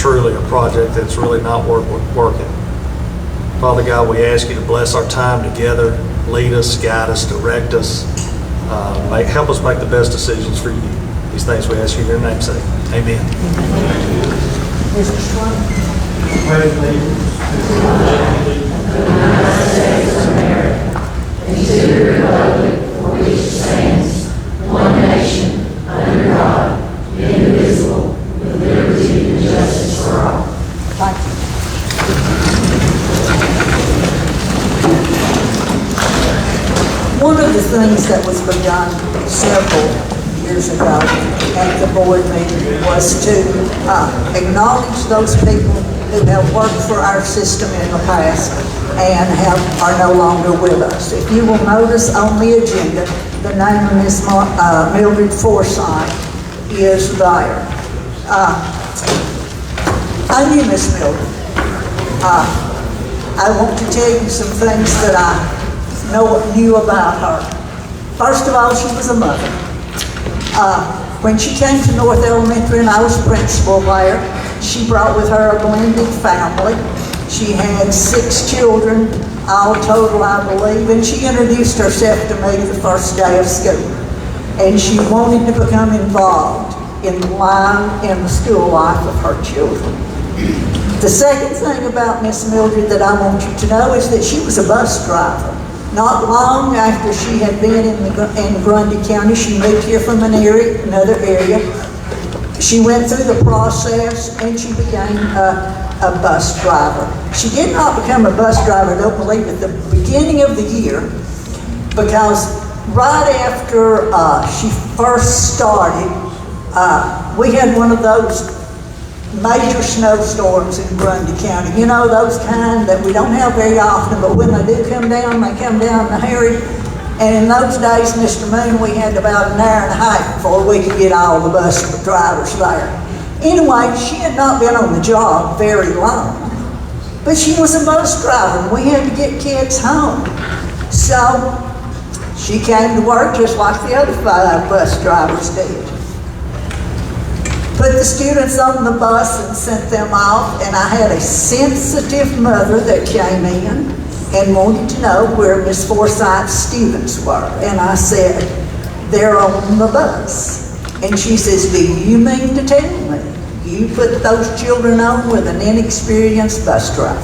truly a project that's really not working. Father God, we ask you to bless our time together, lead us, guide us, direct us, help us make the best decisions for you. These things we ask you in your name's sake. Amen. Mr. Swan. Pledge allegiance to the United States of America and to the republic for which it stands, one nation, under God, indivisible, with liberty and justice for all. Thank you. One of the things that was begun several years ago at the board meeting was to acknowledge those people who have worked for our system in the past and are no longer with us. If you will notice on the agenda, the name of Ms. Mildred Forsythe is there. I knew Ms. Mildred. I want to tell you some things that I knew about her. First of all, she was a mother. When she came to North Elementary and I was principal there, she brought with her a blended family. She had 6 children, all total, I believe, and she introduced herself to me the first day of school. And she wanted to become involved in the school life of her children. The second thing about Miss Mildred that I want you to know is that she was a bus driver. Not long after she had been in Grundy County, she moved here from another area. She went through the process and she became a bus driver. She did not become a bus driver, I don't believe, at the beginning of the year, because right after she first started, we had one of those major snowstorms in Grundy County. You know, those kind that we don't have very often, but when they do come down, they come down in a hurry. And in those days, Mr. Moon, we had about an hour and a half before we could get all the bus drivers there. Anyway, she had not been on the job very long, but she was a bus driver and we had to get kids home. So she came to work just like the other 5 bus drivers did. Put the students on the bus and sent them off, and I had a sensitive mother that came in and wanted to know where Miss Forsythe's students were. And I said, they're on the bus. And she says, do you mean to tell me you put those children on with an inexperienced bus driver?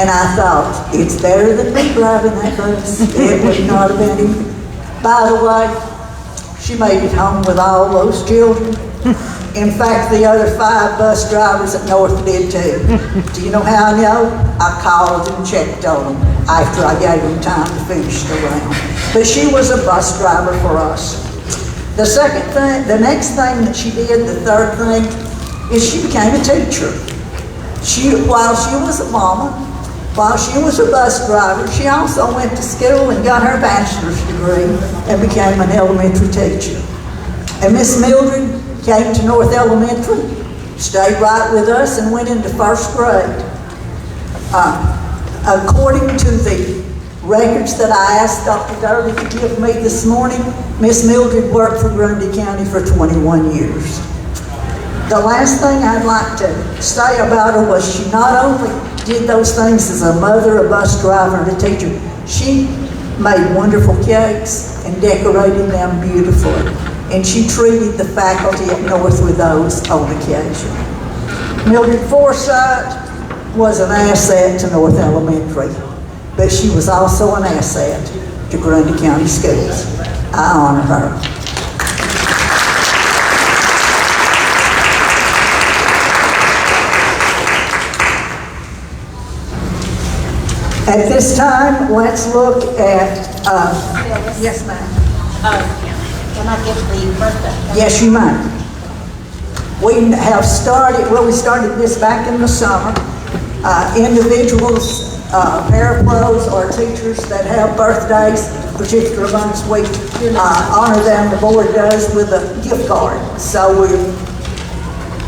And I thought, it's better than me driving that bus. It would not have been even. By the way, she made it home with all those children. In fact, the other 5 bus drivers at North did too. Do you know how I know? I called and checked on them after I gave them time to finish the round. But she was a bus driver for us. The next thing that she did, the third thing, is she became a teacher. While she was a mama, while she was a bus driver, she also went to school and got her bachelor's degree and became an elementary teacher. And Miss Mildred came to North Elementary, stayed right with us, and went into 1st grade. According to the records that I asked Dr. Durley to give me this morning, Miss Mildred worked for Grundy County for 21 years. The last thing I'd like to say about her was she not only did those things as a mother, a bus driver, and a teacher, she made wonderful cakes and decorated them beautifully. And she treated the faculty at North with those on occasion. Mildred Forsythe was an asset to North Elementary, but she was also an asset to Grundy County Schools. I honor her. At this time, let's look at, yes ma'am. Can I give the birthday? Yes, you may. We have started, we started this back in the summer. Individuals, parapros or teachers that have birthdays, particular months, we honor them, the board does, with a gift card. So we're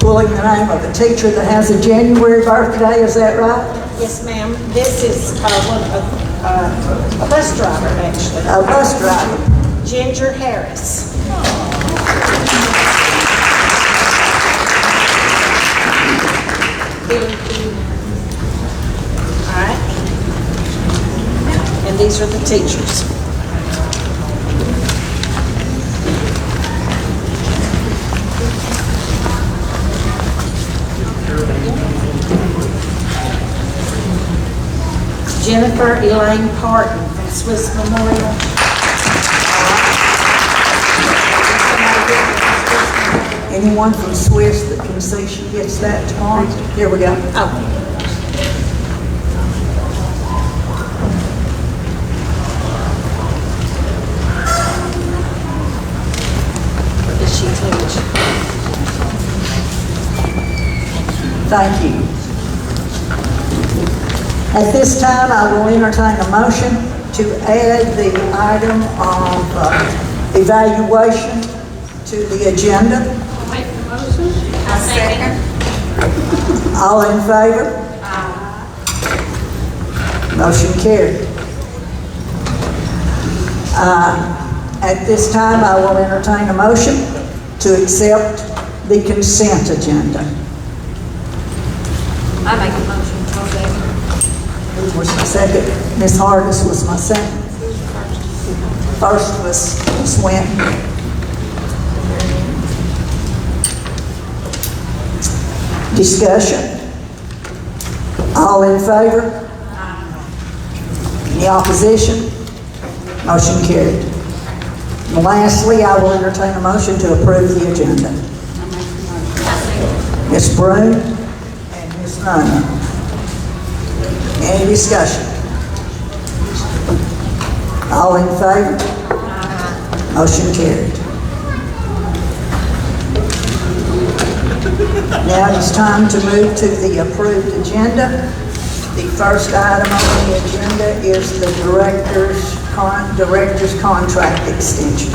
pulling the name of a teacher that has a January birthday, is that right? Yes, ma'am. This is a bus driver, actually. A bus driver. Ginger Harris. All right. And these are the teachers. Jennifer Elaine Parton from Swiss Memorial. Anyone from Swiss that can see she gets that tomorrow? Here we go. Oh. What does she teach? Thank you. At this time, I will entertain a motion to add the item of evaluation to the agenda. Make the motion. I second. All in favor? Motion carried. At this time, I will entertain a motion to accept the consent agenda. I make a motion. Who was my second? Ms. Hargis was my second. First was Ms. Winton. Discussion. All in favor? Any opposition? Motion carried. And lastly, I will entertain a motion to approve the agenda. Ms. Broom and Ms. Nunn. Any discussion? All in favor? Motion carried. Now it's time to move to the approved agenda. The first item on the agenda is the director's contract extension.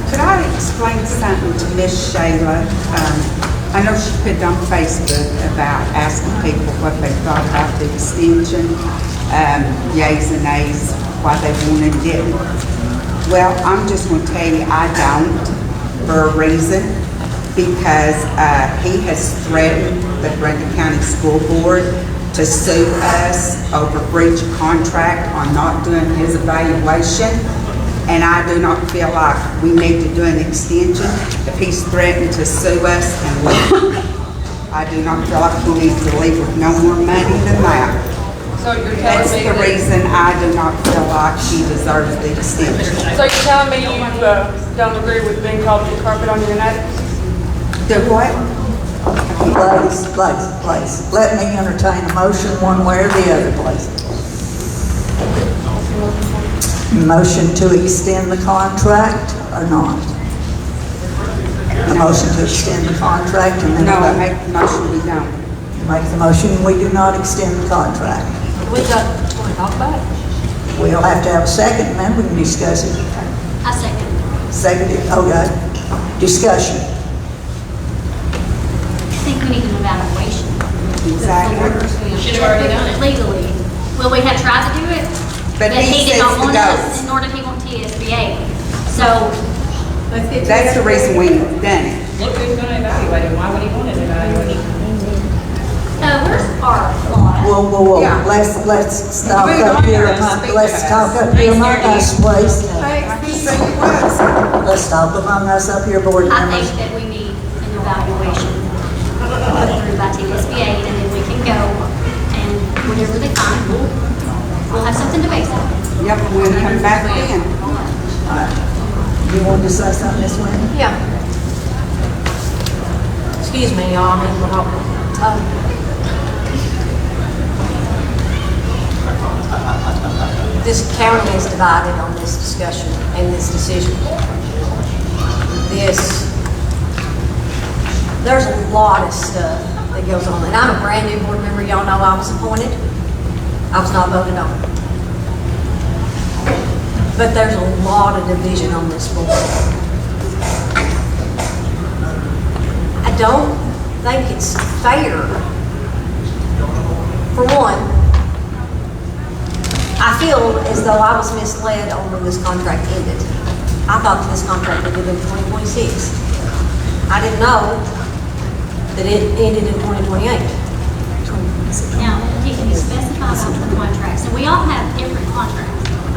Could I explain something to Miss Shayla? I know she put it on Facebook about asking people what they thought about the extension, yays and nays, why they wanted it. Well, I'm just going to tell you, I don't, for a reason, because he has threatened the Brandon County School Board to sue us over breach of contract on not doing his evaluation. And I do not feel like we need to do an extension if he's threatened to sue us and leave. I do not feel like we need to leave with no more money than that. So you're telling That's me the that, reason I do not feel like he deserves the extension. so you're telling me you don't agree with being called the carpet on your neck? Do what? Please. Let me entertain a motion one way or the other, please. Motion to extend the contract or not? A motion to extend the contract and then No, I vote. make the motion we don't. Make the motion, we do not extend the contract. We got, want to talk about it? We'll have to have a second and then we can discuss it. I second. Seconded, okay. Discussion. I think we need an evaluation. Exactly. We should have already done it. Legally. Well, we have tried to do it, But but he he did says not to want go. us, nor did he want TSBA. So, That's the reason we done it. Look who's gonna evaluate him, why would he want it evaluated? where's our flaw? Whoa, Yeah. let's stop Move up on here, and speak let's to talk us. up here among us, please. I can say it was. Let's talk among us up here, board I members. think that we need an evaluation approved by TSBA, and then we can go, and whenever they find, we'll have something to base it on. Yep, we'll come back in. You wanted to say something, Ms. Wendy? Yeah. Excuse me, y'all, I'm in the hall. This county is divided on this discussion and this decision. There's a lot of stuff that goes on, and I'm a brand new board member. Y'all know I was appointed. I was not voted on. But there's a lot of division on this board. I don't think it's fair. For one, I feel as though I was misled on when this contract ended. I thought this contract ended in 2026. I didn't know that it ended in 2028. Now, can you specify about the contracts? And we all have different contracts.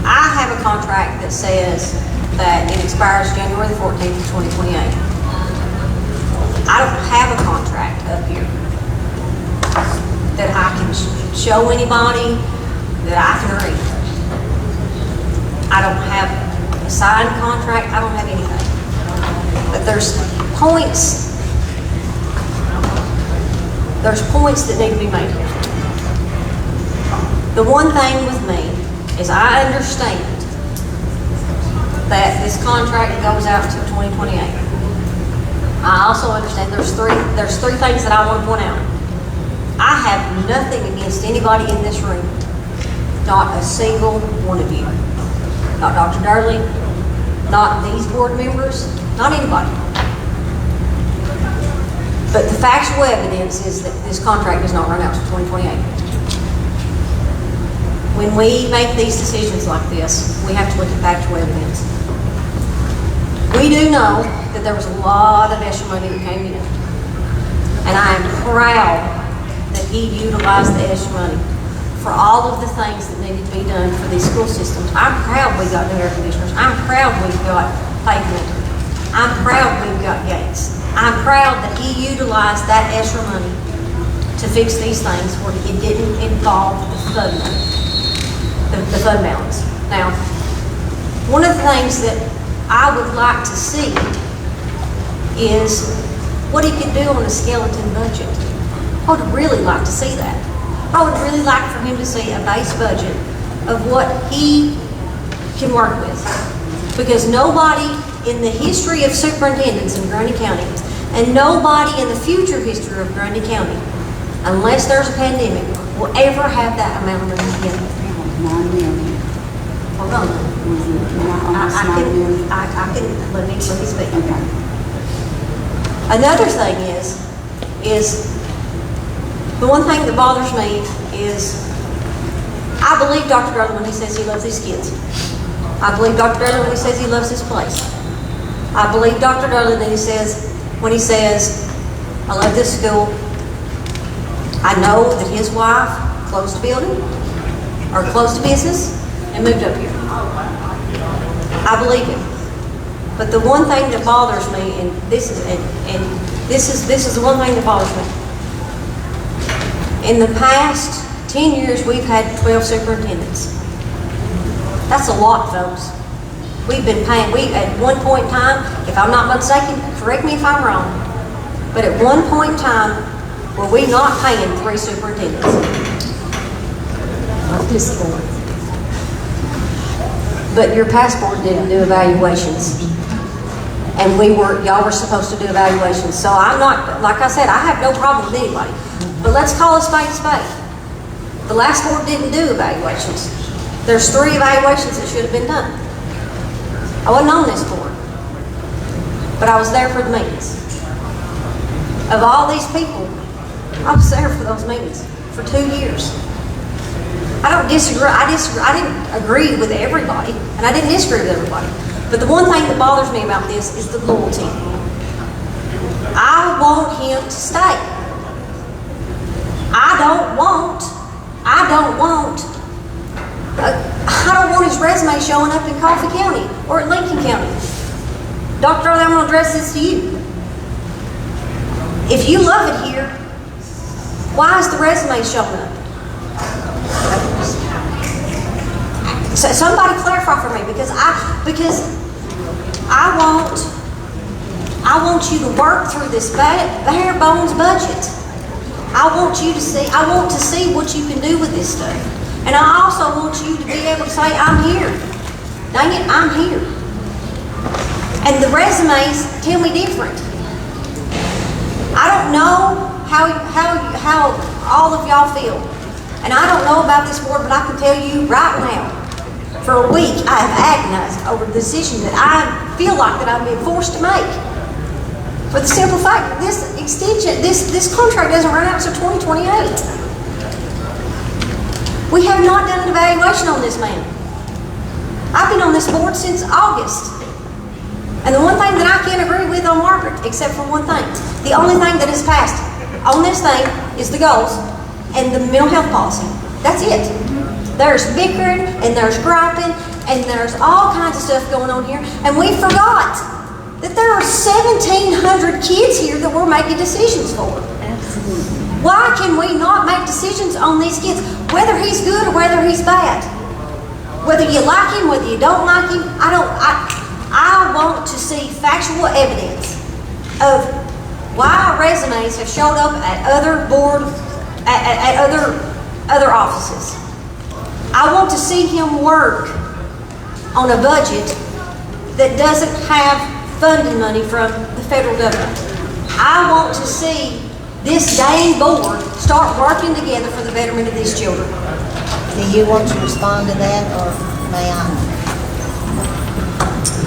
I have a contract that says that it expires January the 14th of 2028. I don't have a contract up here that I can show anybody that I can read. I don't have a signed contract, I don't have anything. But there's points that need to be made here. The one thing with me is I understand that this contract goes out to 2028. I also understand there's three things that I want to point out. I have nothing against anybody in this room. Not a single one of you. Not Dr. Durley, not these board members, not anybody. But the factual evidence is that this contract does not run out to 2028. When we make these decisions like this, we have to look at factual evidence. We do know that there was a lot of extra money that came in. And I am proud that he utilized the extra money for all of the things that needed to be done for these school systems. I'm proud we got new air conditioners. I'm proud we've got pavement. I'm proud we've got gates. I'm proud that he utilized that extra money to fix these things where it didn't involve the fund balance. Now, one of the things that I would like to see is what he could do on a skeleton budget. I would really like to see that. I would really like for him to see a base budget of what he can work with. Because nobody in the history of superintendents in Grundy County, and nobody in the future history of Grundy County, unless there's a pandemic, will ever have that amount of money together. 9 million. Hold on. Was it almost 9 million? I can, let me speak. Okay. Another thing is the one thing that bothers me is I believe Dr. Durley when he says he loves these kids. I believe Dr. Durley when he says he loves this place. I believe Dr. Durley when he says, I love this school. I know that his wife closed the building or closed the business and moved up here. I believe him. But the one thing that bothers me, and this is the one thing that bothers me. In the past 10 years, we've had 12 superintendents. That's a lot, folks. We've been paying, at one point in time, if I'm not mistaken, correct me if I'm wrong, but at one point in time, were we not paying 3 superintendents? Not this board. But your past board didn't do evaluations. And y'all were supposed to do evaluations. So I'm not, like I said, I have no problem with anybody. But let's call a spade a spade. The last board didn't do evaluations. There's 3 evaluations that should have been done. I wasn't on this board, but I was there for the meetings. Of all these people, I was there for those meetings for 2 years. I don't disagree. I didn't agree with everybody, and I didn't disagree with everybody. But the one thing that bothers me about this is the loyalty. I want him to stay. I don't want his resume showing up in Coffee County or at Lincoln County. Dr. Early, I'm going to address this to you. If you love it here, why is the resume showing up? So somebody clarify for me, because I want you to work through this bare bones budget. I want to see what you can do with this stuff. And I also want you to be able to say, I'm here. Dang it, I'm here. And the resumes tell me different. I don't know how all of y'all feel. And I don't know about this board, but I can tell you right now, for a week, I have agonized over the decision that I feel like that I'm being forced to make. For the simple fact that this extension, this contract doesn't run out until 2028. We have not done an evaluation on this man. I've been on this board since August. And the one thing that I can't agree with on Margaret, except for one thing, the only thing that has passed on this thing is the goals and the mental health policy. That's it. There's bickering and there's griping and there's all kinds of stuff going on here. And we forgot that there are 1,700 kids here that we're making decisions for. Why can we not make decisions on these kids, whether he's good or whether he's bad? Whether you like him, whether you don't like him, I want to see factual evidence of why resumes have showed up at other other offices. I want to see him work on a budget that doesn't have funding money from the federal government. I want to see this dang board start working together for the betterment of these children. Do you want to respond to that, or may I?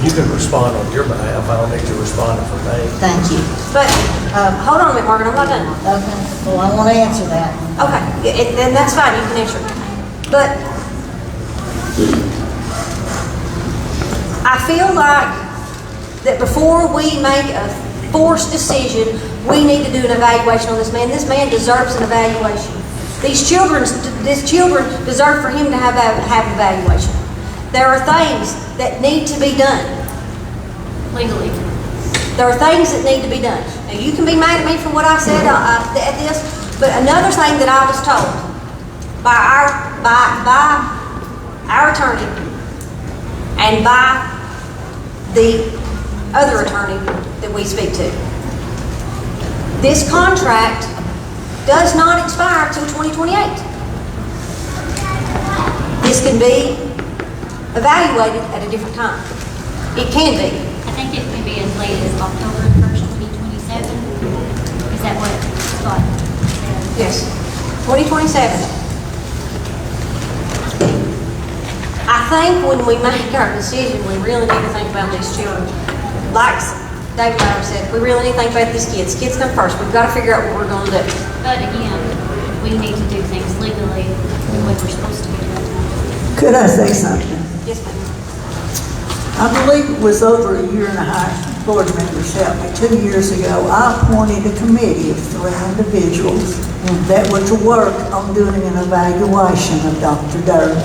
You can respond on your behalf. I don't need you responding for me. Thank you. But, hold on a minute, Margaret, I'm not done. Okay, well, I want to answer that. Okay, then that's fine, you can answer it. But I feel like that before we make a forced decision, we need to do an evaluation on this man. This man deserves an evaluation. These children deserve for him to have evaluation. There are things that need to be done. Legally. There are things that need to be done. Now, you can be mad at me for what I said at this, but another thing that I was told by our attorney and by the other attorney that we speak to, this contract does not expire until 2028. This can be evaluated at a different time. It can be. I think it can be as late as October 1st, 2027. Is that what Scott said? Yes, 2027. I think when we make our decision, we really need to think about these children. Like David Lauer said, we really need to think about these kids. Kids come first. We've got to figure out what we're going to do. But again, we need to do things legally the way we're supposed to be doing. Could I say something? Yes, ma'am. I believe it was over a year and a half, board members helped me, 2 years ago, I appointed a committee of 3 individuals that were to work on doing an evaluation of Dr. Durden.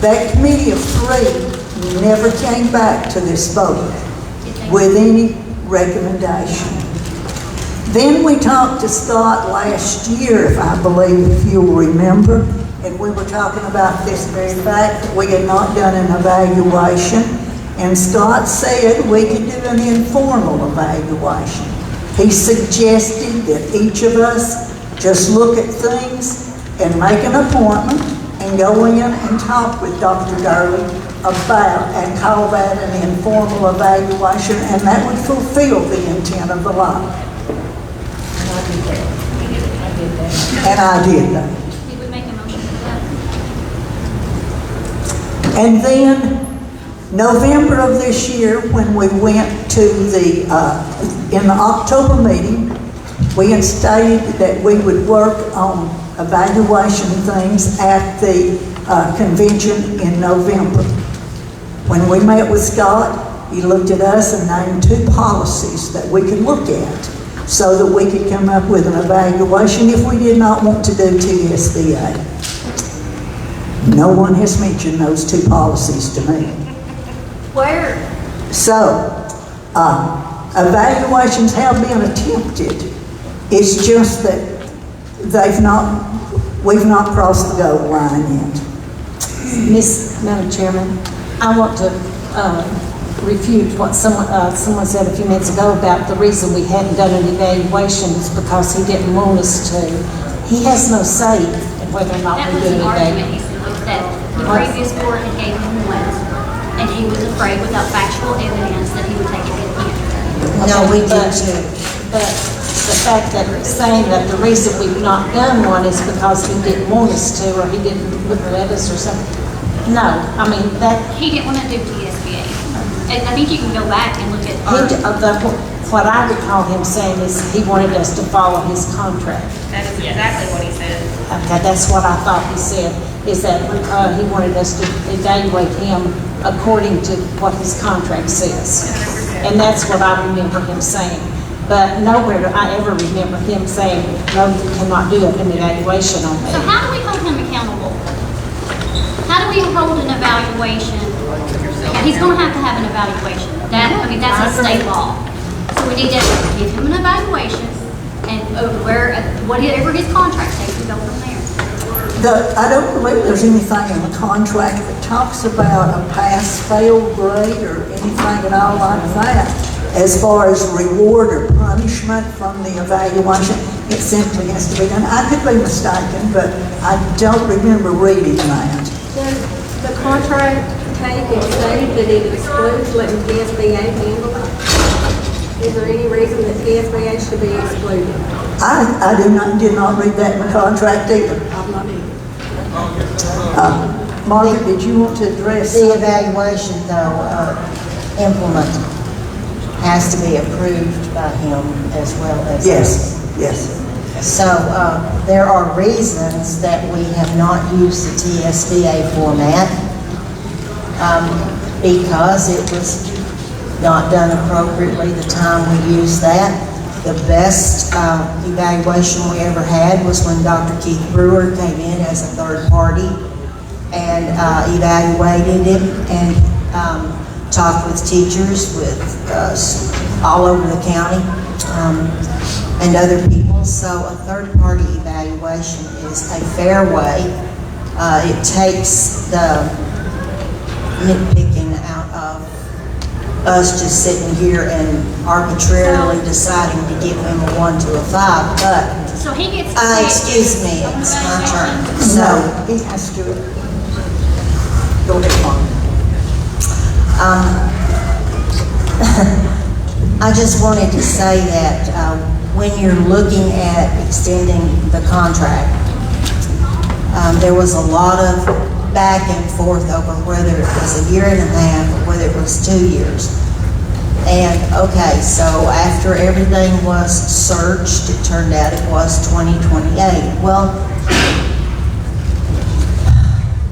That committee of 3 never came back to this board with any recommendation. Then we talked to Scott last year, if I believe, if you'll remember, and we were talking about this very fact that we had not done an evaluation, and Scott said we could do an informal evaluation. He suggested that each of us just look at things and make an appointment and go in and talk with Dr. Durley about and call that an informal evaluation, and that would fulfill the intent of the law. And I did that. Did we make a motion for that? And then, November of this year, when we went to the, in the October meeting, we had stated that we would work on evaluation things at the convention in November. When we met with Scott, he looked at us and named 2 policies that we could look at so that we could come up with an evaluation if we did not want to do TSBA. No one has mentioned those 2 policies to me. Where? So, evaluations have been attempted. It's just that we've not crossed the goal line yet. Madam Chairman, I want to refute what someone said a few minutes ago about the reason we hadn't done an evaluation is because he didn't want us to. He has no say in whether or not That we was do an the argument, he evaluation. said, was that the previous board had gave him one, and he was afraid without factual evidence that he would take it again. No, we did too. But the fact that saying that the reason we've not done one is because he didn't want us to, or he didn't let us or something. No, I mean, that, He didn't want to do TSBA. And I think you can go back and look at what I recall him saying is he wanted us to follow his contract. That is exactly what he said. Okay, that's what I thought he said, is that he wanted us to evaluate him according to what his contract says. And that's what I remember him saying. But nowhere do I ever remember him saying, no, you cannot do an evaluation on me. So how do we hold him accountable? How do we hold an evaluation? He's gonna have to have an evaluation. That's a state law. So we need to give him an evaluation and whatever his contract says, we go from there. I don't believe there's anything in the contract that talks about a pass-fail grade or anything at all like that. As far as reward or punishment from the evaluation, it simply has to be done. I could be mistaken, but I don't remember reading that. Does the contract take and state that it excludes letting TSBA handle it? Is there any reason that TSBA should be excluded? I did not read that in the contract either. I'm not either. Margaret, did you want to address? The evaluation, though, implement has to be approved by him as well as us. Yes. So there are reasons that we have not used the TSBA format because it was not done appropriately the time we used that. The best evaluation we ever had was when Dr. Keith Brewer came in as a third party and evaluated it and talked with teachers, with all over the county and other people. So a third party evaluation is a fair way. It takes the nitpicking out of us just sitting here and arbitrarily deciding to give him a 1 to a 5, but So he gets to pick. excuse me, it's my turn. No, So, he has to. Go ahead, Margaret. I just wanted to say that when you're looking at extending the contract, there was a lot of back and forth over whether it was a year and a half or whether it was 2 years. And okay, so after everything was searched, it turned out it was 2028. Well,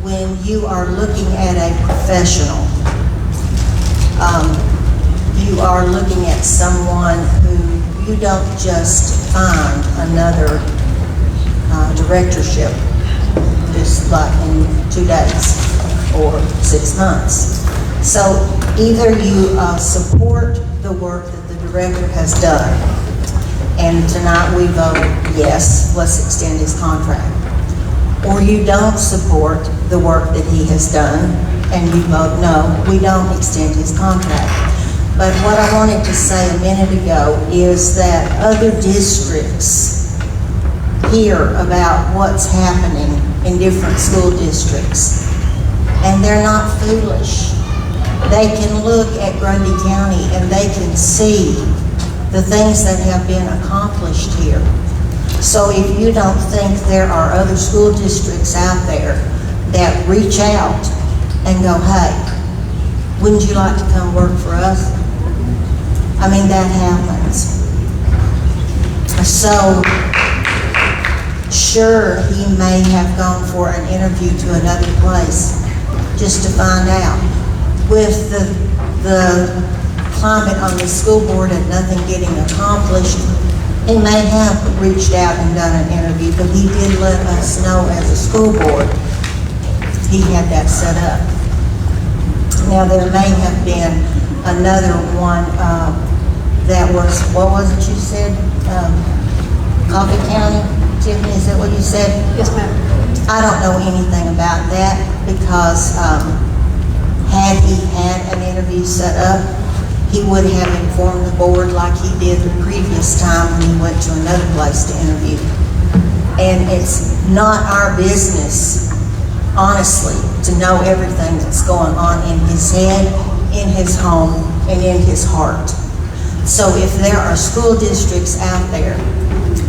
when you are looking at a professional, you are looking at someone who you don't just find another directorship just like in 2 days or 6 months. So either you support the work that the director has done, and tonight we vote yes, let's extend his contract, or you don't support the work that he has done and you vote no, we don't extend his contract. But what I wanted to say a minute ago is that other districts hear about what's happening in different school districts, and they're not foolish. They can look at Grundy County and they can see the things that have been accomplished here. So if you don't think there are other school districts out there that reach out and go, hey, wouldn't you like to come work for us? I mean, that happens. So, sure, he may have gone for an interview to another place just to find out. With the climate on the school board and nothing getting accomplished, he may have reached out and done an interview, but he did let us know as a school board he had that set up. Now, there may have been another one that was, what was it you said? Coffee County? Tiffany, is that what you said? Yes, ma'am. I don't know anything about that because had he had an interview set up, he would have informed the board like he did the previous time when he went to another place to interview. And it's not our business, honestly, to know everything that's going on in his head, in his home, and in his heart. So if there are school districts out there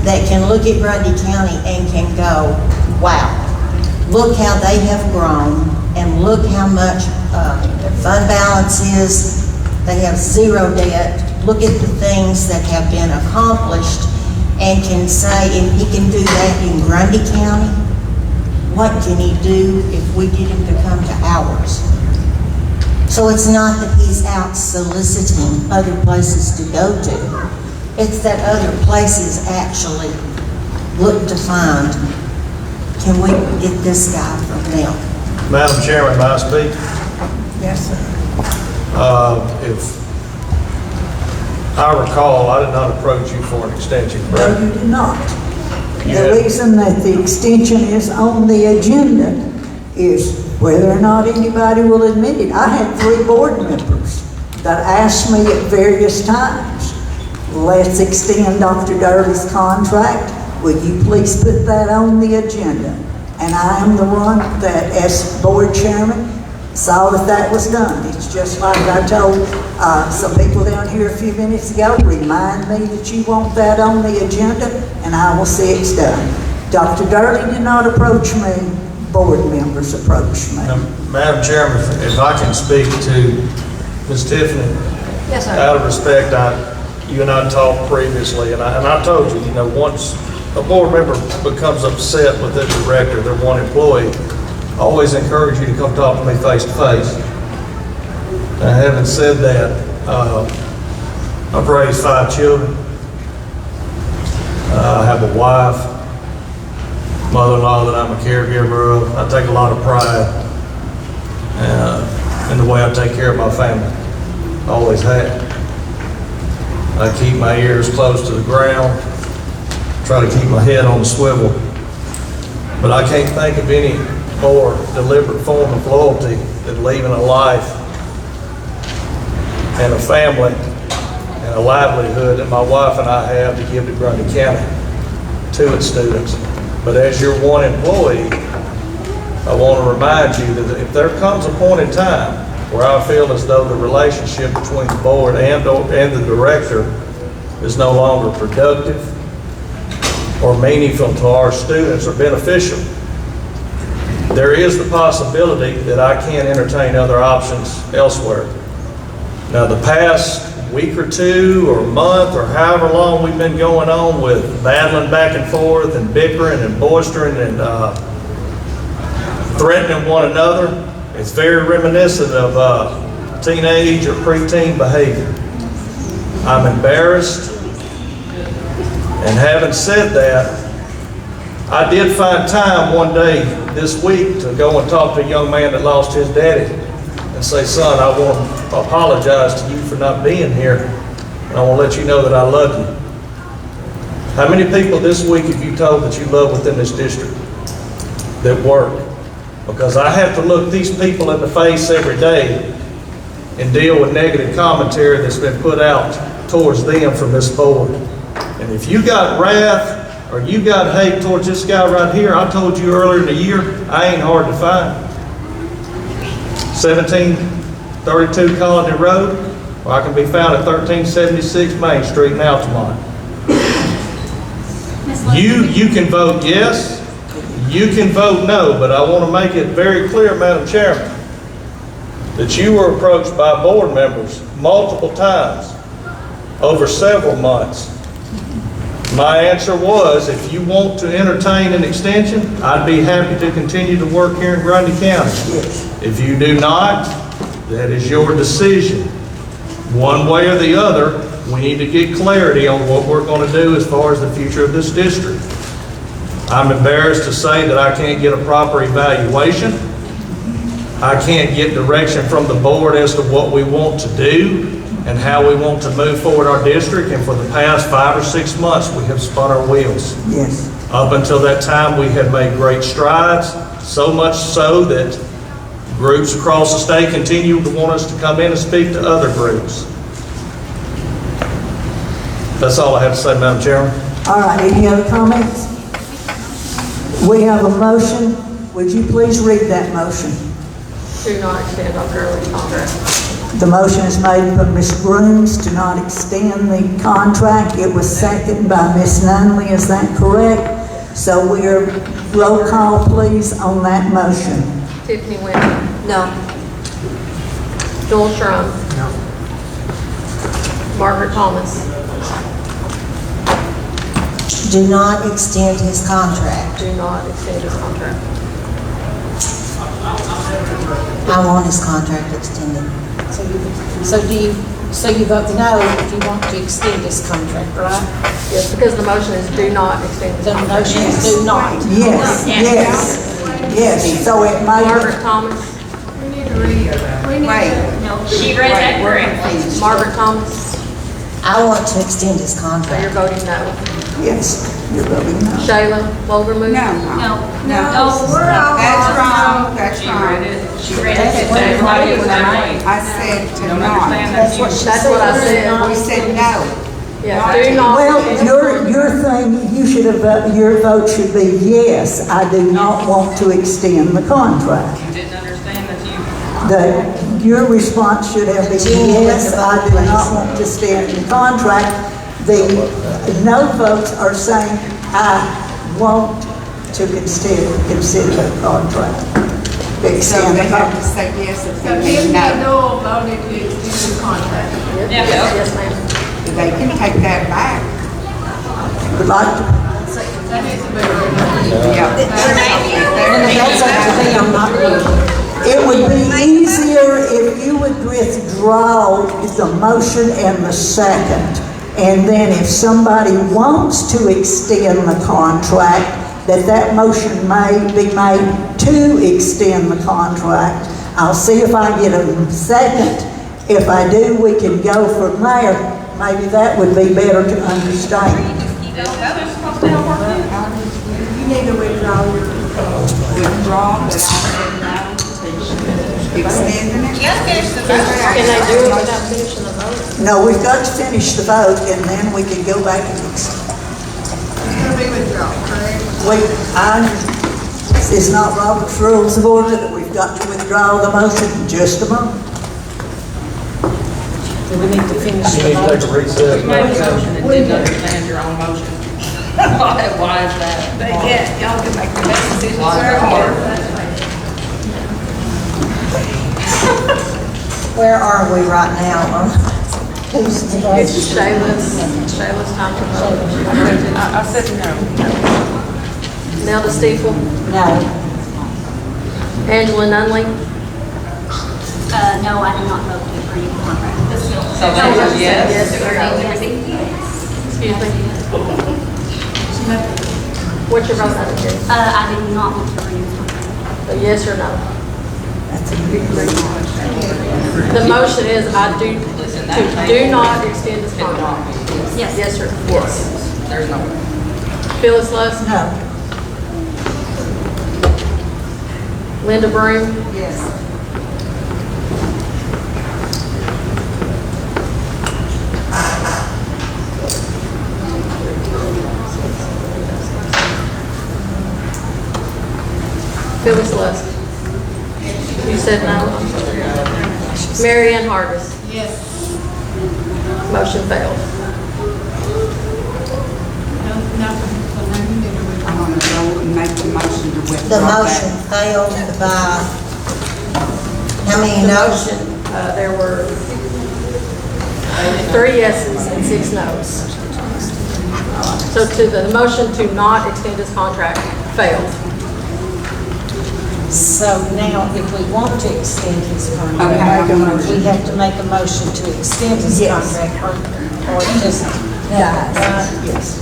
that can look at Grundy County and can go, wow, look how they have grown, and look how much their fund balance is. They have zero debt. Look at the things that have been accomplished and can say, if he can do that in Grundy County, what can he do if we get him to come to ours? So it's not that he's out soliciting other places to go to. It's that other places actually look to find, can we get this guy from them? Madam Chairman, may I speak? Yes, sir. If I recall, I did not approach you for an extension, No, correct? you did not. Yeah. The reason that the extension is on the agenda is whether or not anybody will admit it. I had 3 board members that asked me at various times, let's extend Dr. Durley's contract. Would you please put that on the agenda? And I am the one that, as board chairman, saw that was done. It's just like I told some people down here a few minutes ago, remind me that you want that on the agenda, and I will see it's done. Dr. Durley did not approach me, board members approached me. Now, Madam Chairman, if I can speak to Ms. Tiffany. Yes, sir. Out of respect, you and I talked previously, and I told you, once a board member becomes upset with the director, their one employee, I always encourage you to come talk to me face to face. Now, having said that, I've raised 5 children. I have a wife, mother-in-law that I'm a caregiver of. I take a lot of pride in the way I take care of my family. I always have. I keep my ears close to the ground, try to keep my head on the swivel. But I can't think of any more deliberate form of loyalty than leaving a life and a family and a livelihood that my wife and I have to give to Grundy County, to its students. But as your one employee, I want to remind you that if there comes a point in time where I feel as though the relationship between the board and the director is no longer productive or meaningful to our students or beneficial, there is the possibility that I can entertain other options elsewhere. Now, the past week or 2 or month or however long we've been going on with battling back and forth and bickering and boistering and threatening one another, it's very reminiscent of teenage or preteen behavior. I'm embarrassed, and having said that, I did find time one day this week to go and talk to a young man that lost his daddy and say, son, I want to apologize to you for not being here, and I want to let you know that I love you. How many people this week have you told that you love within this district that work? Because I have to look these people in the face every day and deal with negative commentary that's been put out towards them from this board. And if you got wrath or you got hate towards this guy right here, I told you earlier in the year, I ain't hard to find. 1732 Colony Road, or I can be found at 1376 Main Street in Altamont. You can vote yes, you can vote no, but I want to make it very clear, Madam Chairman, that you were approached by board members multiple times over several months. My answer was, if you want to entertain an extension, I'd be happy to continue to work here in Grundy County. If you do not, that is your decision. One way or the other, we need to get clarity on what we're going to do as far as the future of this district. I'm embarrassed to say that I can't get a proper evaluation. I can't get direction from the board as to what we want to do and how we want to move forward our district. And for the past 5 or 6 months, we have spun our wheels. Yes. Up until that time, we had made great strides, so much so that groups across the state continue to want us to come in and speak to other groups. That's all I have to say, Madam Chairman. All right, any other comments? We have a motion. Would you please read that motion? Do not extend Dr. Early's contract. The motion is made by Ms. Grooms to not extend the contract. It was seconded by Ms. Nunley. Is that correct? So we're, roll call please on that motion. Tiffany Wynn. No. Joel Schrum. No. Margaret Thomas. Do not extend his contract. Do not extend his contract. I want his contract extended. So do So you vote no if you want to extend this contract, right? Yes, because the motion is do not extend The this contract. motion is do not. Yes, yes, so it may. Margaret Thomas, Wait. She read that correct. Margaret Thomas, I want to extend his so you're contract. voting no. Yes, you're voting no. Shayla Wolvermuth? No. No. We're all. That's wrong, that's wrong. She read it. Everybody was right. I said to Don't not. understand that. That's what I said. We said no. Yeah, do not. Well, your thing, you should have, your vote should be yes, I do not want to extend the contract. You didn't understand that you. Your response should have been yes, I do not want to extend the contract. The no votes are saying, I want to consider the contract. So Extend they the have to contract. say yes if So they Tiffany mean no. Doyle voted to extend the contract. Yes, yes, ma'am. They can take that back. Would like to, That needs to be read. Yeah. That's up to me, I'm not ruling. it would be easier if you would withdraw the motion and the second. And then if somebody wants to extend the contract, that motion may be made to extend the contract. I'll see if I get a second. If I do, we can go from there. Maybe that would be better to understand. You need to withdraw but I said no to extending it. Can they do it without finishing the vote? No, we've got to finish the vote and then we can go back and extend. This is not Robert's Rules of Order that we've got to withdraw the motion in just a moment. Do we need to finish You the need to take vote? a recess. You made a motion and didn't understand your own motion. Why is that? But yeah, y'all can make the best decisions. Where are we right now? Who's the vote? It's Shayla's time to vote. I said no. Nelda Steeple, No. Angela Nunley, No, I did not vote to agree with the contract. So that was yes. excuse me. What's your vote, Madam Chair? I did not want to agree with the contract. A yes or no? The motion is do not extend this contract. Yes. Yes or no? Yes. There's no. Phyllis Lust, No. Linda Broom, Yes. Phyllis Lust. You said no? Mary Ann Hargis. Yes. Motion failed. I'm gonna go and make the motion to withdraw The that. motion failed by, how many The noes? motion, there were 3 yeses and 6 noes. So the motion to not extend his contract failed. So now, if we want to extend his Okay, contract, make a motion. we have to make a motion to extend his Yes. contract, or it just dies. Yes.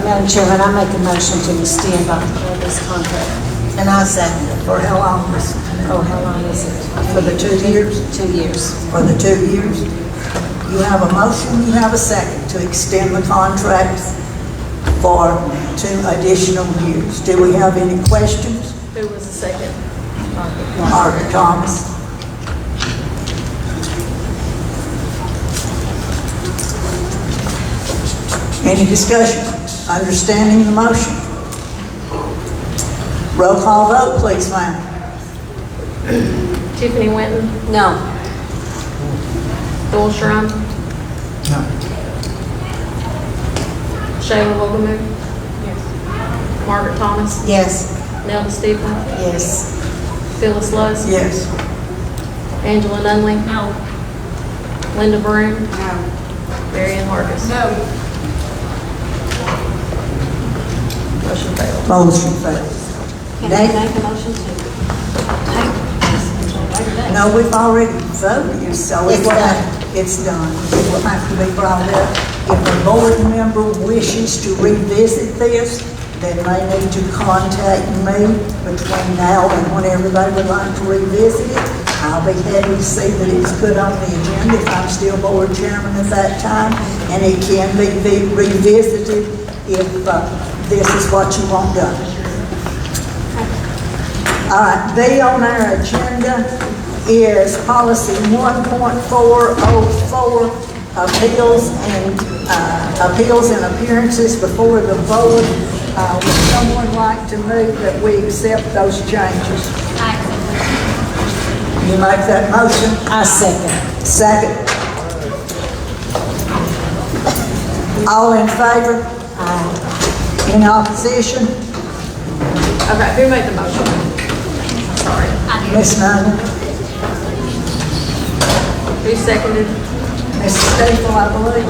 Madam Chairman, I make a motion to extend this contract. And I second it. For how long? Oh, how long is it? For the 2 years? 2 years. For the 2 years? You have a motion, you have a second to extend the contract for 2 additional years. Do we have any questions? Who was the second? Margaret Thomas? Any discussion? Understanding the motion? Roll call vote, please, ma'am. Tiffany Winton, No. Doyle Shrine, No. Shayla Wolvermuth. Margaret Thomas, Yes. Nelda Steeple, Yes. Phyllis Lust, Yes. Angela Nunley, No. Linda Broom, No. Mary Ann Hargis. No. Motion failed. Motion fails. Can I make a motion to take this until a later date? No, we've already voted, so It's done. it's done. It will have to be brought up. If a board member wishes to revisit this, then they need to contact me between now and whenever they would like to revisit it. I'll be happy to see that it's put on the agenda if I'm still board chairman at that time, and it can be revisited if this is what you want done. All right, B on our agenda is policy 1.404, appeals and appearances before the board. Would someone like to move that we accept those changes? You make that motion? I second. Second. All in favor? Aye. Any opposition? Okay, who made the motion? Sorry. Ms. Nolan? Who seconded? Ms. Staple, I believe.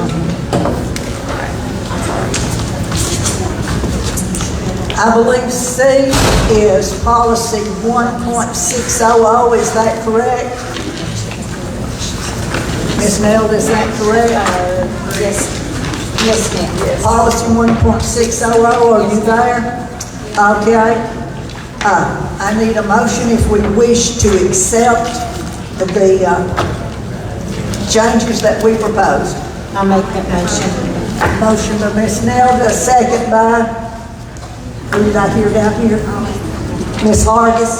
I believe C is policy 1.600, is that correct? Ms. Nell, is that correct? Yes, ma'am. Policy 1.600, are you there? Okay. I need a motion if we wish to accept the changes that we proposed. I'll make that motion. Motion by Ms. Nell, a second by, who did I hear down here? Ms. Hargis.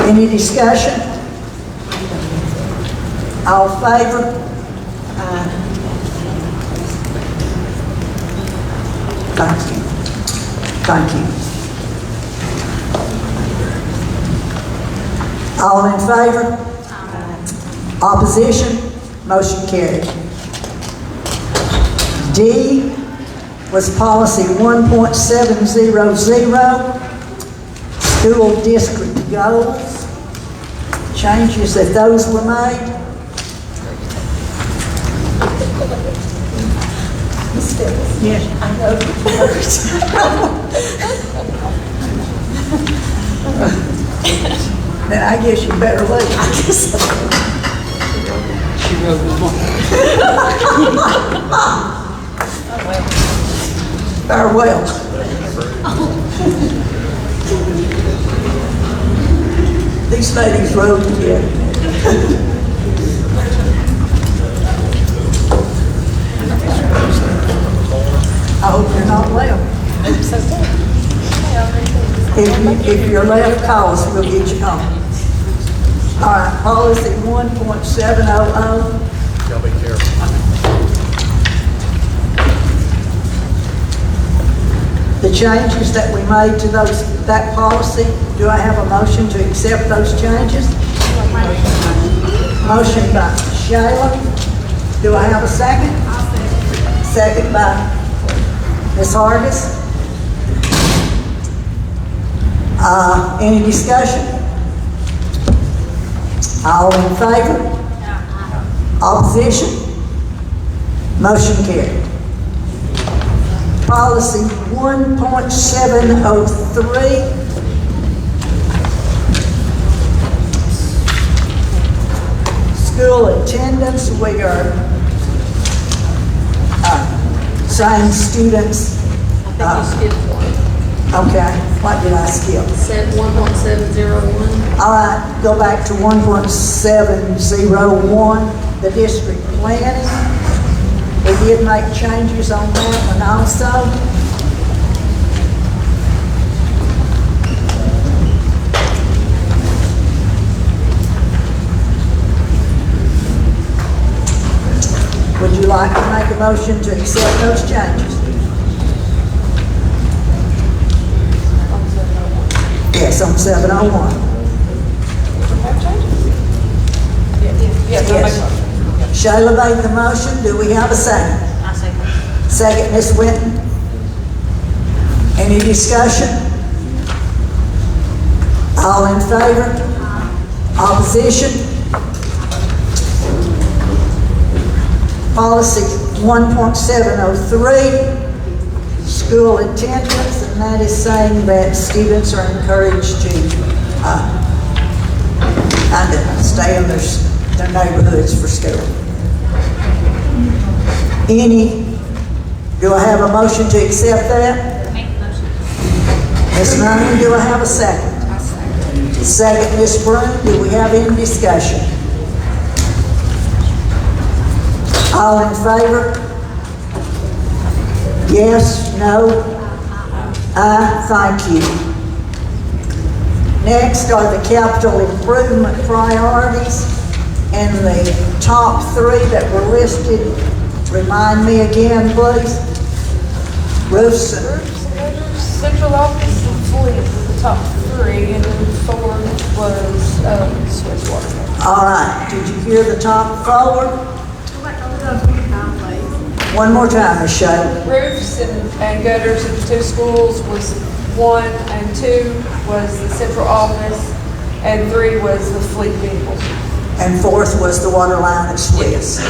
Any discussion? All in favor? Thank you. Thank you. All in favor? Opposition? Motion carried. D was policy 1.700, school district goals. Changes that those were made. Yes, I know the words. Then I guess you better leave. She wrote them on. Farewell. These ladies rode together. I hope you're not left. If you're left, call us, we'll get you home. All right, policy 1.700. Y'all be careful. The changes that we made to that policy, do I have a motion to accept those changes? Motion by Shayla. Do I have a second? Second by Ms. Hargis. Any discussion? All in favor? Opposition? Motion carried. Policy 1.703. School attendance, we are saying students. I think you skipped one. Okay, what did I skip? 1.701. All right, go back to 1.701, the district planning. We did make changes on that one also. Would you like to make a motion to accept those changes? Yes, on 701. Yes. Shayla made the motion. Do we have a second? I second. Second, Ms. Winton. Any discussion? All in favor? Opposition? Policy 1.703, school attendance, and that is saying that students are encouraged to kind of stay in their neighborhoods for school. Do I have a motion to accept that? Make the motion. Ms. Nunn, do I have a second? Second, Ms. Broom, do we have any discussion? All in favor? Yes, no? Aye, thank you. Next are the capital improvement priorities, and the top three that were listed, remind me again, please. Roofs. Central office and fleet were the top three, and then four was switchwater. All right, did you hear the top four? One more time, Ms. Shayla. Roofs and gutters at the two schools was 1, and 2 was the central office, and 3 was the fleet vehicles. And fourth was the water line at Swiss.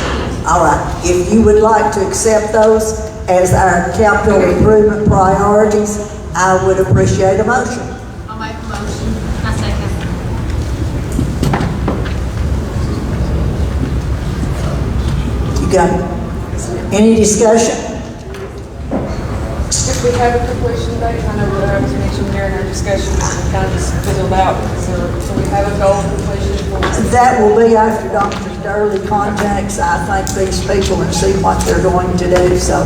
All right, if you would like to accept those as our capital improvement priorities, I would appreciate a motion. I'll make a motion. I second. You got it? Any discussion? If we have a completion date, I know that I was mentioned during our discussion, we kind of just fizzled out, so we have a goal of completion for. That will be after Dr. Durley contacts, I think, these people and see what they're going to do, so,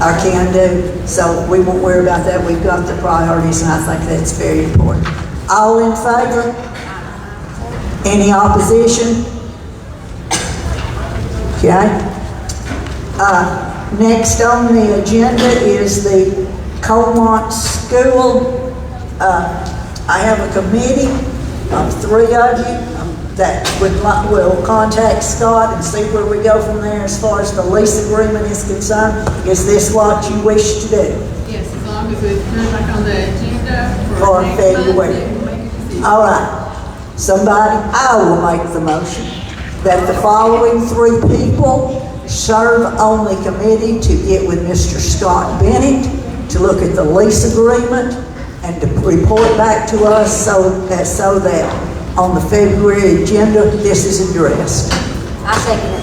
or can do. So we won't worry about that. We've got the priorities, and I think that's very important. All in favor? Any opposition? Okay. Next on the agenda is the Colmont School. I have a committee of 3 of you that will contact Scott and see where we go from there as far as the lease agreement is concerned. Is this what you wish to do? Yes, as long as it turns back on the agenda For next February. month, then we'll make a decision. All right. Somebody, I will make the motion that the following 3 people serve on the committee to get with Mr. Scott Bennett to look at the lease agreement and to report back to us so that on the February agenda, this is addressed. I second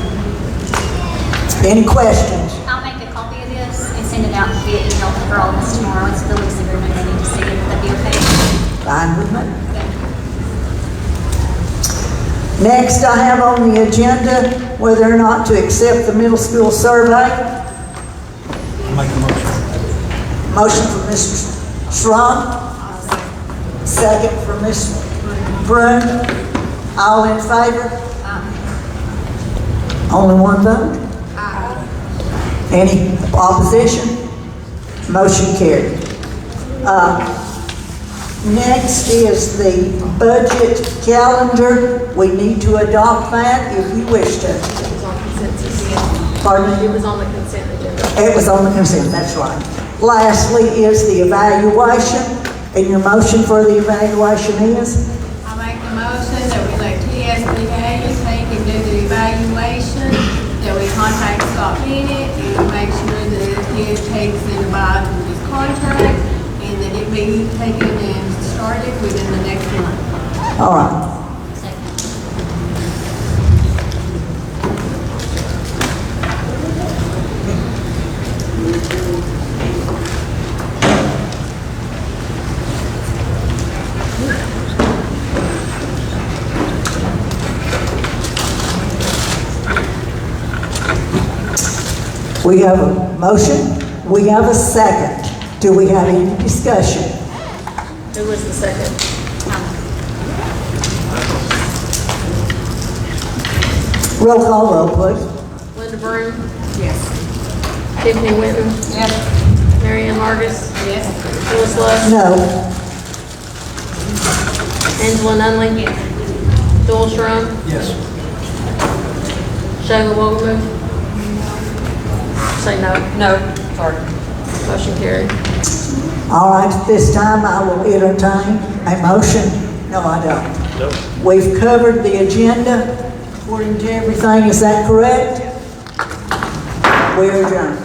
it. Any questions? I'll make a copy of this and send it out via email for all of us tomorrow. It's the lease agreement. They need to see it. That'd be okay. Fine with me. Next, I have on the agenda whether or not to accept the middle school survey. Make a motion. Motion from Mr. Schramm. Second from Ms. Broom. All in favor? Only one vote? Any opposition? Motion carried. Next is the budget calendar. We need to adopt that if you wish to. It was on consensus. Pardon me? It was on the consent agenda. It was on the consent, that's right. Lastly is the evaluation, and your motion for the evaluation is? I make the motion that we let TSBA take and do the evaluation, that we contact Scott Bennett and make sure that he takes and abides with his contract, and that it be taken and started within the next month. All right. We have a motion. We have a second. Do we have any discussion? Who was the second? Roll call vote, please. Linda Broom? Yes. Tiffany Witten? Yes. Mary Ann Margus? Yes. Phyllis Love? No. Angela Nunley? Yes. Joel Schrum? Yes. Shayla Wogood? Say no. No, sorry. Motion carried. All right, at this time I will entertain a motion. No, I don't. Nope. We've covered the agenda according to everything. Is that correct? We are adjourned.